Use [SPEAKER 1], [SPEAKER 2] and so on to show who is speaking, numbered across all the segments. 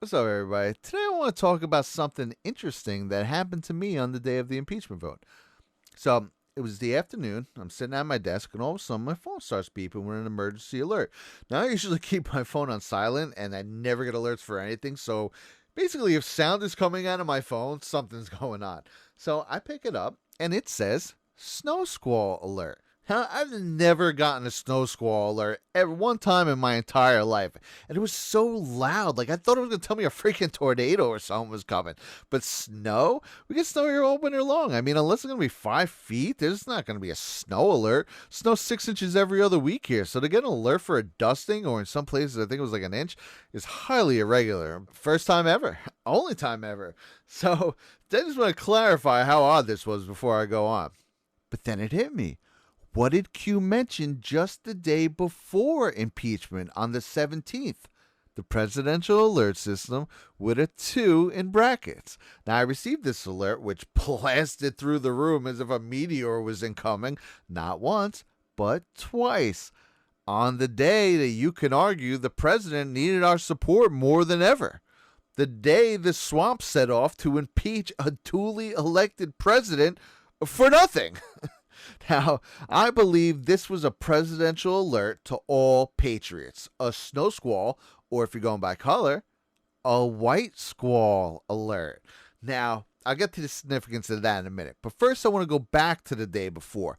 [SPEAKER 1] What's up, everybody? Today I want to talk about something interesting that happened to me on the day of the impeachment vote. So it was the afternoon. I'm sitting at my desk, and all of a sudden my phone starts beeping with an emergency alert. Now, I usually keep my phone on silent, and I never get alerts for anything. So basically, if sound is coming out of my phone, something's going on. So I pick it up, and it says snow squall alert. Now, I've never gotten a snow squall alert ever one time in my entire life. And it was so loud. Like, I thought it was going to tell me a freaking tornado or something was coming. But snow? We get snow here all winter long. I mean, unless it's going to be 5 feet, there's not going to be a snow alert. Snow 6 inches every other week here. So to get an alert for a dusting, or in some places I think it was like an inch, is highly irregular. First time ever. Only time ever. So I just want to clarify how odd this was before I go on. But then it hit me. What did Q mention just the day before impeachment on the 17th? The presidential alert system with a 2 in brackets. Now, I received this alert, which blasted through the room as if a meteor was incoming, not once, but twice. On the day that you can argue the president needed our support more than ever. The day the swamp set off to impeach a duly elected president for nothing. Now, I believe this was a presidential alert to all patriots. A snow squall, or if you're going by color, a white squall alert. Now, I'll get to the significance of that in a minute. But first, I want to go back to the day before.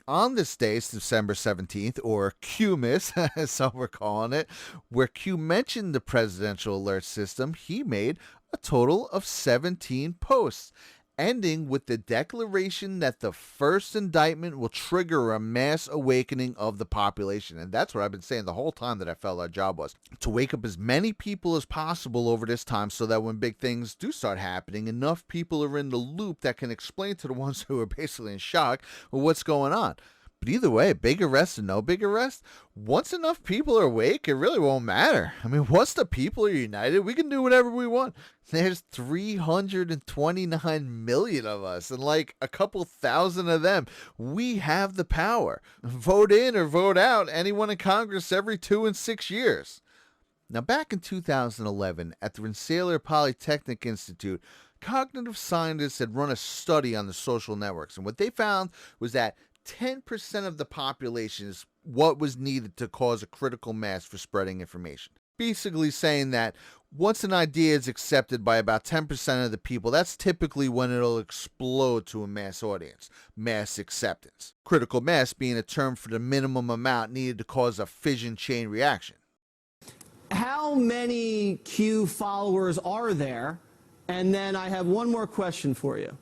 [SPEAKER 1] On this day, December 17th, or Qmas, as some were calling it, where Q mentioned the presidential alert system, he made a total of 17 posts, ending with the declaration that the first indictment will trigger a mass awakening of the population. And that's what I've been saying the whole time that I felt our job was to wake up as many people as possible over this time so that when big things do start happening, enough people are in the loop that can explain to the ones who are basically in shock what's going on. But either way, big arrest or no big arrest, once enough people are awake, it really won't matter. I mean, once the people are united, we can do whatever we want. There's 329 million of us, and like a couple thousand of them, we have the power. Vote in or vote out anyone in Congress every 2 and 6 years. Now, back in 2011, at the Rensselaer Polytechnic Institute, cognitive scientists had run a study on the social networks, and what they found was that 10% of the population is what was needed to cause a critical mass for spreading information. Basically saying that once an idea is accepted by about 10% of the people, that's typically when it'll explode to a mass audience. Mass acceptance. Critical mass being a term for the minimum amount needed to cause a fission chain reaction.
[SPEAKER 2] How many Q followers are there? And then I have one more question for you.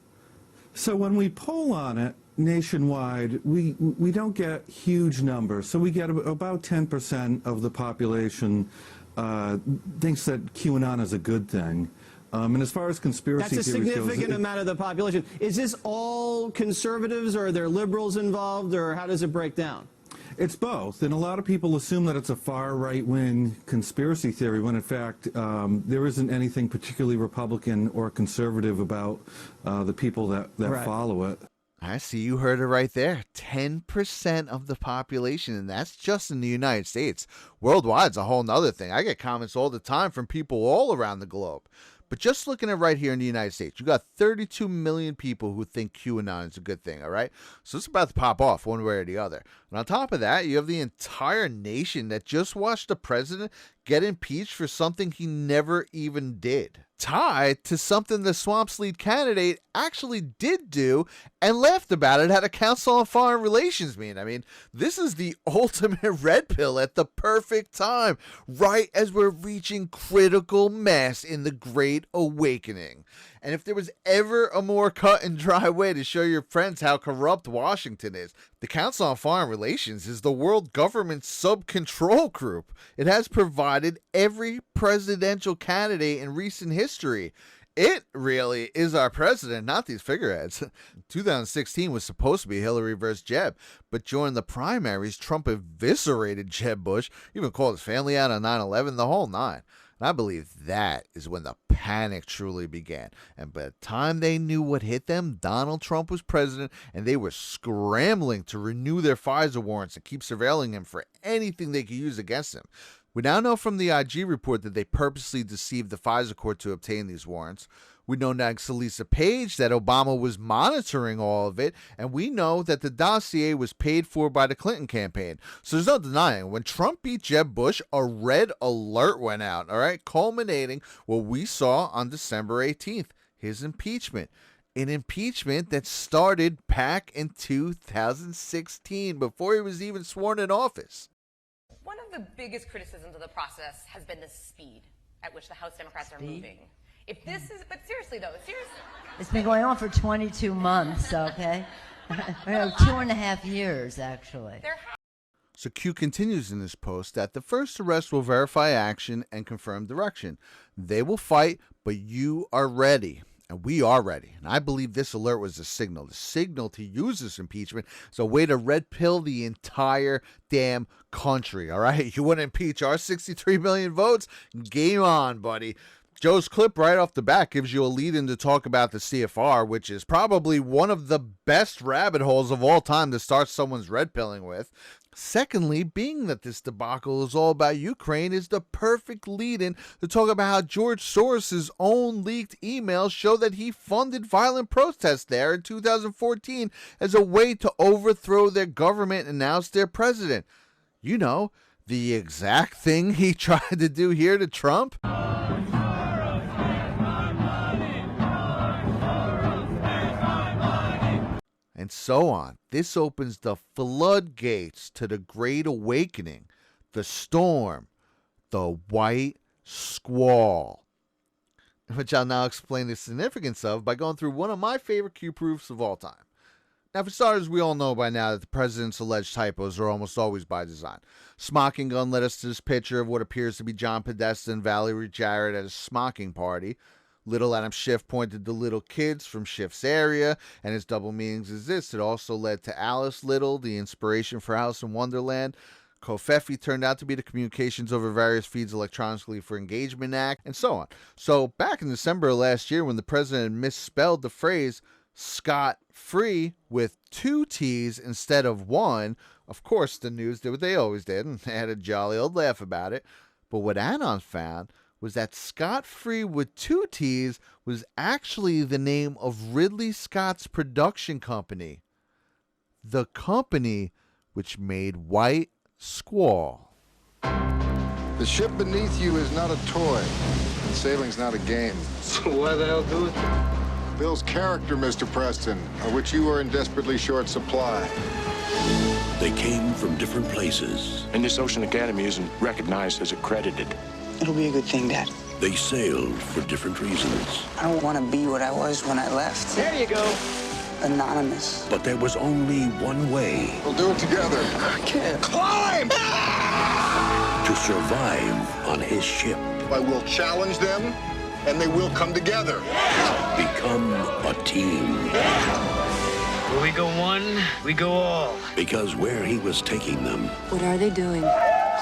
[SPEAKER 3] So when we poll on it nationwide, we don't get huge numbers. So we get about 10% of the population thinks that QAnon is a good thing. And as far as conspiracy
[SPEAKER 2] That's a
[SPEAKER 3] theories
[SPEAKER 2] significant
[SPEAKER 3] goes,
[SPEAKER 2] amount of the population. Is this all conservatives, or are there liberals involved, or how does it break down?
[SPEAKER 3] it's both, and a lot of people assume that it's a far right-wing conspiracy theory when in fact there isn't anything particularly Republican or conservative about the people that
[SPEAKER 2] Right.
[SPEAKER 3] follow it.
[SPEAKER 1] I see, you heard it right there. 10% of the population, and that's just in the United States. Worldwide, it's a whole nother thing. I get comments all the time from people all around the globe. But just looking at right here in the United States, you got 32 million people who think QAnon is a good thing, all right? So it's about to pop off one way or the other. And on top of that, you have the entire nation that just watched the president get impeached for something he never even did. Tied to something the Swamp's lead candidate actually did do and laughed about it at a Council on Foreign Relations meeting. I mean, this is the ultimate red pill at the perfect time, right as we're reaching critical mass in the Great Awakening. And if there was ever a more cut and dry way to show your friends how corrupt Washington is, the Council on Foreign Relations is the world government sub-control group. It has provided every presidential candidate in recent history. It really is our president, not these figureheads. 2016 was supposed to be Hillary versus Jeb, but during the primaries, Trump eviscerated Jeb Bush, even called his family out on 9/11, the whole nine. And I believe that is when the panic truly began. And by the time they knew what hit them, Donald Trump was president, and they were scrambling to renew their FISA warrants and keep surveilling him for anything they could use against him. We now know from the IG report that they purposely deceived the FISA court to obtain these warrants. We know next to Lisa Page that Obama was monitoring all of it, and we know that the dossier was paid for by the Clinton campaign. So there's no denying, when Trump beat Jeb Bush, a red alert went out, all right, culminating what we saw on December 18th, his impeachment. An impeachment that started back in 2016, before he was even sworn in office.
[SPEAKER 4] One of the biggest criticisms of the process has been the speed at which the House Democrats are moving. If this is, but seriously though, seriously.
[SPEAKER 5] It's been going on for 22 months, okay? 2.5 years, actually.
[SPEAKER 1] So Q continues in this post that the first arrest will verify action and confirm direction. They will fight, but you are ready. And we are ready. And I believe this alert was the signal to use this impeachment as a way to red pill the entire damn country. All right. You want to impeach our 63 million votes? Game on, buddy. Joe's clip right off the bat gives you a lead in to talk about the CFR, which is probably one of the best rabbit holes of all time to start someone's red pilling with. Secondly, being that this debacle is all about Ukraine is the perfect lead-in to talk about how George Soros' own leaked emails show that he funded violent protests there in 2014 as a way to overthrow their government and oust their president. You know, the exact thing he tried to do here to Trump. And so on. This opens the floodgates to the Great Awakening, the storm, the White Squall, which I'll now explain the significance of by going through one of my favorite Q proofs of all time. Now, for starters, we all know by now that the president's alleged typos are almost always by design. Smocking Gun led us to this picture of what appears to be John Podesta and Valerie Jarrett at a smocking party. Little Adam Schiff pointed to little kids from Schiff's area, and his double meanings is this. It also led to Alice Little, the inspiration for Alice in Wonderland. Covfefe turned out to be the communications over various feeds electronically for Engagement Act, and so on. So back in December of last year, when the president misspelled the phrase scot-free with 2 T's instead of 1, of course the news did what they always did and had a jolly old laugh about it. But what Anon found was that scot-free with 2 T's was actually the name of Ridley Scott's production company, the company which made White Squall.
[SPEAKER 6] The ship beneath you is not a toy, and sailing's not a game.
[SPEAKER 7] So why the hell do it?
[SPEAKER 6] Bill's character, Mr. Preston, of which you are in desperately short supply.
[SPEAKER 8] They came from different places.
[SPEAKER 9] And this Ocean Academy isn't recognized as accredited.
[SPEAKER 10] It'll be a good thing, Dad.
[SPEAKER 8] They sailed for different reasons.
[SPEAKER 10] I don't want to be what I was when I left.
[SPEAKER 4] There you go.
[SPEAKER 10] Anonymous.
[SPEAKER 8] But there was only one way.
[SPEAKER 6] We'll do it together.
[SPEAKER 10] I can't.
[SPEAKER 6] Climb!
[SPEAKER 8] To survive on his ship.
[SPEAKER 6] I will challenge them, and they will come together.
[SPEAKER 8] Become a team.
[SPEAKER 7] When we go one, we go all.
[SPEAKER 8] Because where he was taking them
[SPEAKER 11] What are they doing?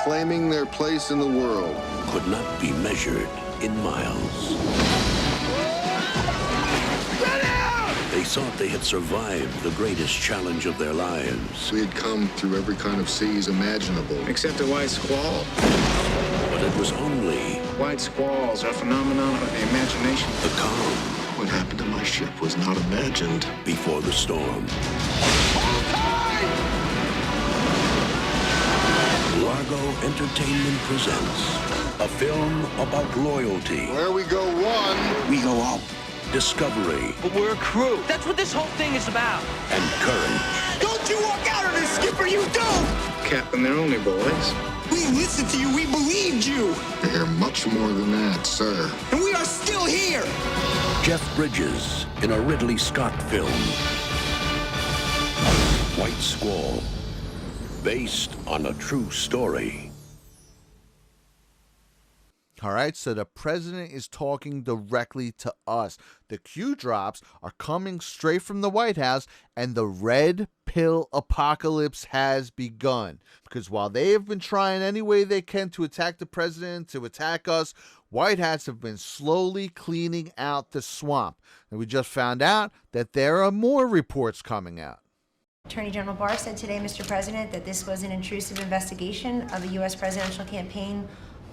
[SPEAKER 6] Claiming their place in the world.
[SPEAKER 8] could not be measured in miles. They thought they had survived the greatest challenge of their lives.
[SPEAKER 6] We had come through every kind of seas imaginable.
[SPEAKER 7] Except the white squall.
[SPEAKER 8] But it was only
[SPEAKER 7] White squalls are a phenomenon of the imagination.
[SPEAKER 8] the calm
[SPEAKER 6] What happened to my ship was not imagined.
[SPEAKER 8] before the storm. Largo Entertainment presents a film about loyalty,
[SPEAKER 6] Where we go one,
[SPEAKER 10] We go all.
[SPEAKER 8] discovery,
[SPEAKER 7] But we're a crew. That's what this whole thing is about.
[SPEAKER 8] and courage.
[SPEAKER 10] Don't you walk out of this, Skipper, you don't!
[SPEAKER 7] Captain, they're only boys.
[SPEAKER 10] We listened to you, we believed you!
[SPEAKER 6] they're much more than that, sir.
[SPEAKER 10] And we are still here!
[SPEAKER 8] Jeff Bridges in a Ridley Scott film. White Squall, based on a true story.
[SPEAKER 1] All right, so the president is talking directly to us. The Q drops are coming straight from the White House, and the red pill apocalypse has begun. Because while they have been trying any way they can to attack the president, to attack us, White Hats have been slowly cleaning out the swamp. And we just found out that there are more reports coming out.
[SPEAKER 11] Attorney General Barr said today, Mr. President, that this was an intrusive investigation of a U.S. presidential campaign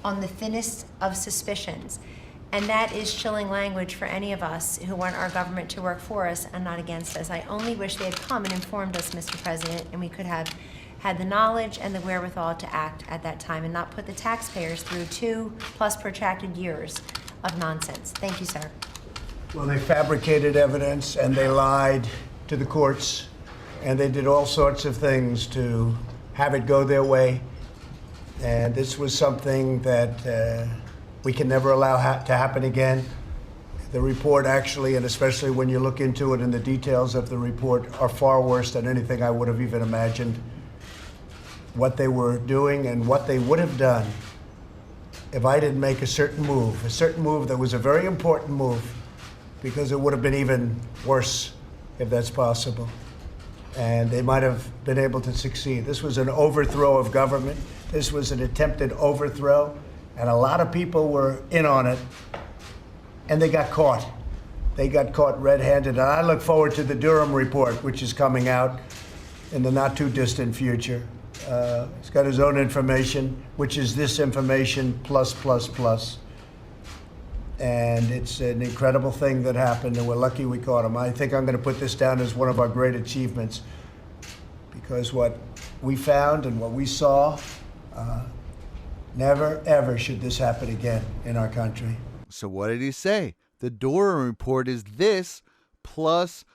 [SPEAKER 11] on the thinnest of suspicions. And that is chilling language for any of us who want our government to work for us and not against us. I only wish they had come and informed us, Mr. President, and we could have had the knowledge and the wherewithal to act at that time and not put the taxpayers through 2+ protracted years of nonsense. Thank you, sir.
[SPEAKER 12] Well, they fabricated evidence and they lied to the courts and they did all sorts of things to have it go their way. And this was something that we can never allow to happen again. The report actually, and especially when you look into it and the details of the report, are far worse than anything I would have even imagined. What they were doing and what they would have done if I didn't make a certain move that was a very important move, because it would have been even worse if that's possible. And they might have been able to succeed. This was an overthrow of government. This was an attempted overthrow, and a lot of people were in on it, and they got caught. They got caught red-handed. And I look forward to the Durham report, which is coming out in the not-too-distant future. He's got his own information, which is this information plus. And it's an incredible thing that happened, and we're lucky we caught him. I think I'm going to put this down as one of our great achievements, because what we found and what we saw, never, ever should this happen again in our country.
[SPEAKER 1] So what did he say? The Durham report is this plus.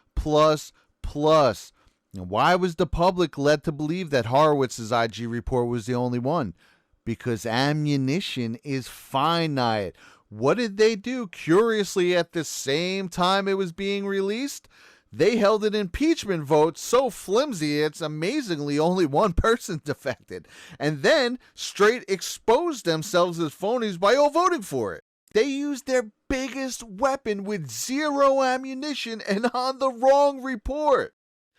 [SPEAKER 1] Now, why was the public led to believe that Horowitz's IG report was the only one? Because ammunition is finite. What did they do? Curiously, at the same time it was being released, they held an impeachment vote so flimsy it's amazingly only one person defected, and then straight exposed themselves as phonies by all voting for it. They used their biggest weapon with zero ammunition and on the wrong report.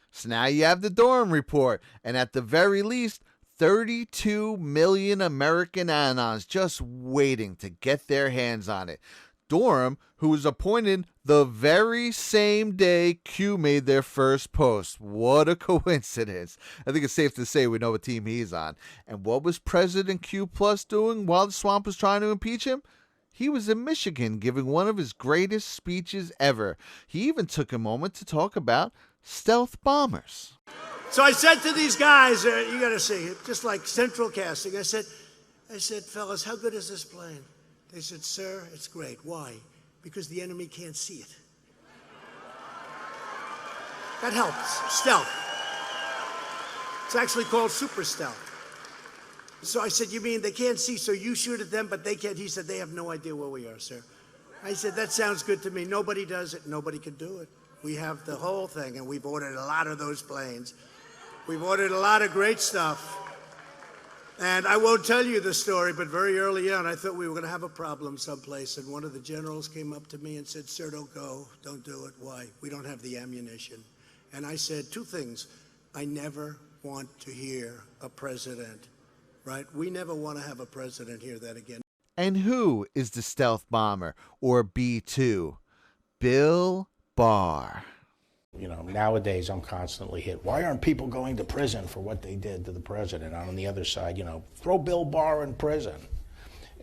[SPEAKER 1] So now you have the Durham report, and at the very least, 32 million American anons just waiting to get their hands on it. Durham, who was appointed the very same day Q made their first post. What a coincidence. I think it's safe to say we know what team he's on. And what was President Q Plus doing while the swamp was trying to impeach him? He was in Michigan giving one of his greatest speeches ever. He even took a moment to talk about stealth bombers.
[SPEAKER 12] So I said to these guys, you got to see, just like central casting, I said, fellas, how good is this plane? They said, sir, it's great. Why? Because the enemy can't see it. That helps. Stealth. It's actually called super stealth. So I said, you mean they can't see, so you shoot at them, but they can't? He said, they have no idea where we are, sir. I said, that sounds good to me. Nobody does it. Nobody can do it. We have the whole thing, and we've ordered a lot of those planes. We've ordered a lot of great stuff. And I won't tell you the story, but very early on, I thought we were going to have a problem someplace. And one of the generals came up to me and said, sir, don't go. Don't do it. Why? We don't have the ammunition. And I said two things. I never want to hear a president, right? We never want to have a president hear that again.
[SPEAKER 1] And who is the stealth bomber, or B2? Bill Barr.
[SPEAKER 13] You know, nowadays I'm constantly hit. Why aren't people going to prison for what they did to the president? On the other side, you know, throw Bill Barr in prison.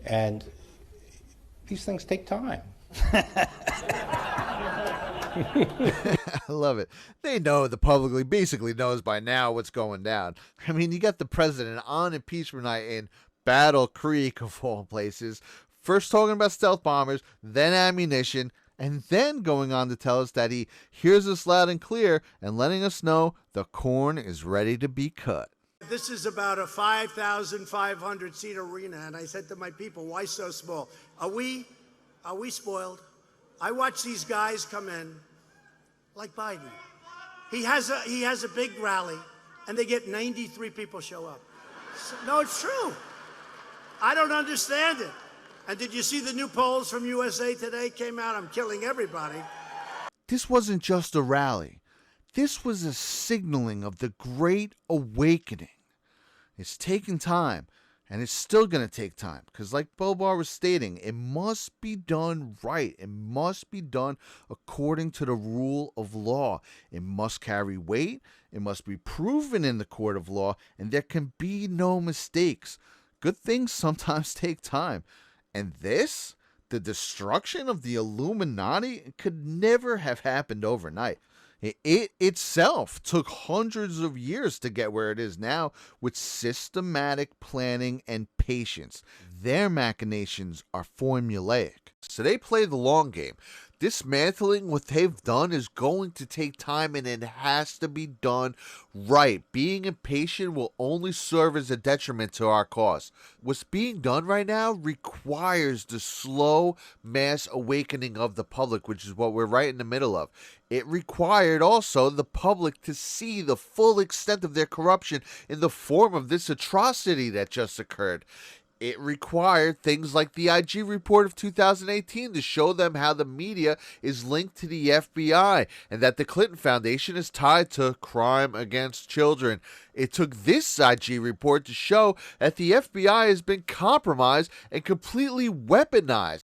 [SPEAKER 13] And these things take time.
[SPEAKER 1] I love it. They know, the public basically knows by now what's going down. I mean, you got the president on impeachment night in Battle Creek, of all places, first talking about stealth bombers, then ammunition, and then going on to tell us that he hears us loud and clear and letting us know the corn is ready to be cut.
[SPEAKER 12] This is about a 5,500 seat arena, and I said to my people, why so small? Are we spoiled? I watch these guys come in like Biden. He has a big rally, and they get 93 people show up. No, it's true. I don't understand it. And did you see the new polls from USA Today came out? I'm killing everybody.
[SPEAKER 1] This wasn't just a rally. This was a signaling of the Great Awakening. It's taken time, And it's still going to take time because, like Bobar was stating, it must be done right. It must be done according to the rule of law. It must carry weight. It must be proven in the court of law, and there can be no mistakes. Good things sometimes take time. And this, the destruction of the Illuminati, could never have happened overnight. It itself took hundreds of years to get where it is now with systematic planning and patience. Their machinations are formulaic. So they play the long game. Dismantling what they've done is going to take time, and it has to be done right. Being impatient will only serve as a detriment to our cause. What's being done right now requires the slow mass awakening of the public, which is what we're right in the middle of. It required also the public to see the full extent of their corruption in the form of this atrocity that just occurred. It required things like the IG report of 2018 to show them how the media is linked to the FBI and that the Clinton Foundation is tied to crime against children. It took this IG report to show that the FBI has been compromised and completely weaponized.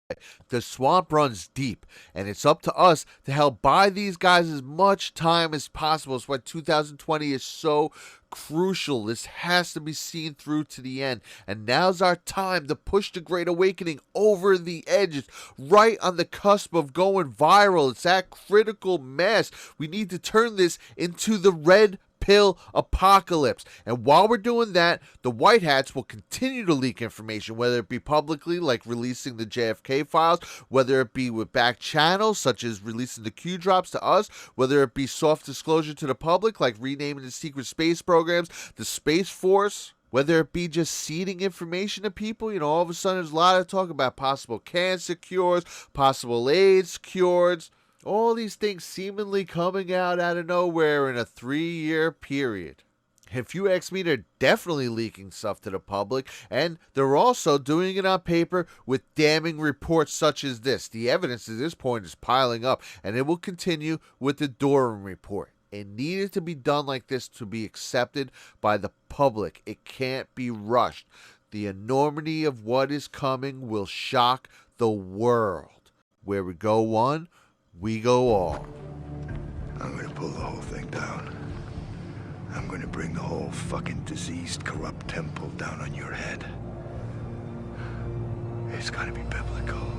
[SPEAKER 1] The swamp runs deep, and it's up to us to help buy these guys as much time as possible. It's why 2020 is so crucial. This has to be seen through to the end, and now's our time to push the Great Awakening over the edge. It's right on the cusp of going viral. It's that critical mass. We need to turn this into the red pill apocalypse. And while we're doing that, the White Hats will continue to leak information, whether it be publicly, like releasing the JFK files, whether it be with back channels, such as releasing the Q drops to us, whether it be soft disclosure to the public, like renaming the secret space programs, the Space Force, whether it be just seeding information to people. All of a sudden there's a lot of talk about possible cancer cures, possible AIDS cures, all these things seemingly coming out of nowhere in a 3-year period. If you ask me, they're definitely leaking stuff to the public, and they're also doing it on paper with damning reports such as this. The evidence at this point is piling up, and it will continue with the Durham report. It needed to be done like this to be accepted by the public. It can't be rushed. The enormity of what is coming will shock the world. Where we go one, we go all.
[SPEAKER 14] I'm gonna pull the whole thing down. I'm gonna bring the whole fucking diseased, corrupt temple down on your head. It's gonna be biblical.